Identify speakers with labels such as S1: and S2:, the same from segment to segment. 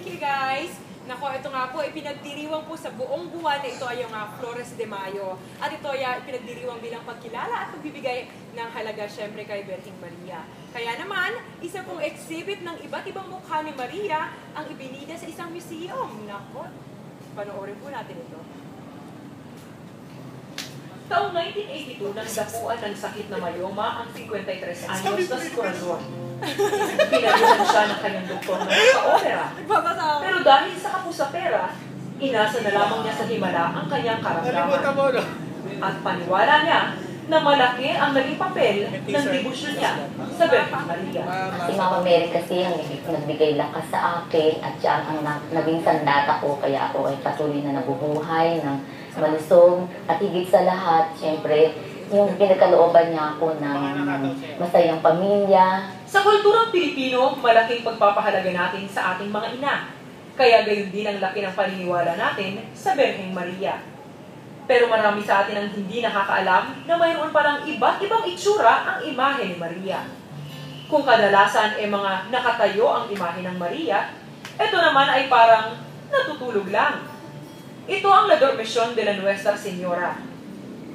S1: Thank you guys! Nako, ito nga po, ipinagdiriwang po sa buong buwan na ito ay yung Flores de Mayo. At ito ay ipinagdiriwang bilang pagkilala at pagbibigay ng halaga syempre kay Birheng Maria. Kaya naman, isa pong exhibit ng iba't ibang mukha ni Maria ang ibinida sa isang museum. Nako, panoorin po natin ito. Taong 1982, nang dapuan ng sakit na myoma ang 53 anyos na si Corazon. Pinayuhan siya ng kanyang doktor na magpa-opera. Pero dahil sa kapusapera, inasa na lamang niya sa himala ang kanyang karamdaman. At paniwala niya na malaki ang naging papel ng debosyon niya sa Birheng Maria.
S2: Si Mama Mary kasi ang nagbigay lakas sa akin at siya ang naging sandata ko, kaya ako ay patuloy na nabubuhay ng malusog at higit sa lahat, siyempre, yung pinagkalooban niya ako ng masayang pamilya.
S1: Sa kulturang Pilipino, malaking pagpapahalaga natin sa ating mga ina. Kaya gayon din ang laki ng paniniwala natin sa Birheng Maria. Pero marami sa atin ang hindi nakakaalam na mayroon palang iba't ibang itsura ang imahe ni Maria. Kung kadalasan ay mga nakatayo ang imahe ng Maria, ito naman ay parang natutulog lang. Ito ang La Dormición de la Nuestra Señora.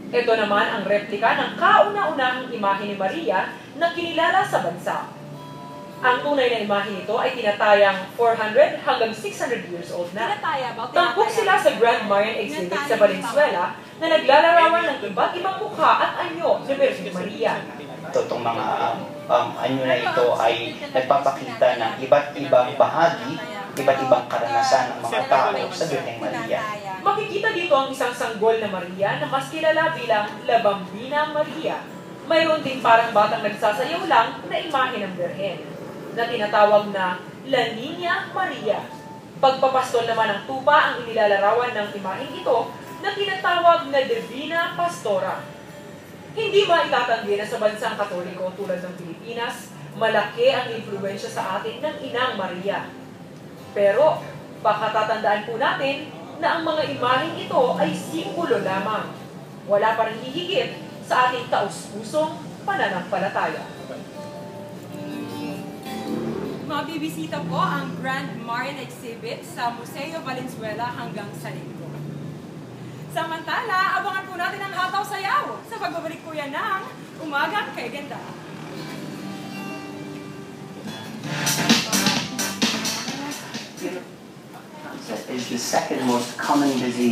S1: Ito naman ang replika ng kauna-unahang imahe ni Maria na kinilala sa bansa. Ang tunay na imahe nito ay tinatayang 400 hanggang 600 years old na. Tampok sila sa Grand Marian Exhibit sa Valenzuela na naglalarawan ng iba't ibang mukha at anyo ni Birheng Maria.
S3: Itong mga anyo na ito ay nagpapakita ng iba't ibang bahagi, iba't ibang karanasan ng mga tao sa Birheng Maria.
S1: Makikita dito ang isang sanggol na Maria na mas kilala bilang La Bambina Maria. Mayroon din parang batang nagsasayaw lang na imahe ng Birhen na tinatawag na La Niña Maria. Pagpapastol naman ng tupa ang inilalarawan ng imaheng ito na tinatawag na Divina Pastora. Hindi maitatanggi na sa bansang Katoliko tulad ng Pilipinas, malaki ang impluwensya sa atin ng Inang Maria. Pero, pakatatandaan po natin na ang mga imaheng ito ay simbolo lamang. Wala pa rin hihigit sa ating taus-pusong pananampalataya. Mabibisita po ang Grand Marian Exhibit sa Museo Valenzuela hanggang sa Linggo. Samantala, abangan po natin ang hataw sayaw sa pagbabalik po yan ng Umaga Kay Ganda.
S4: Is the second most common disease.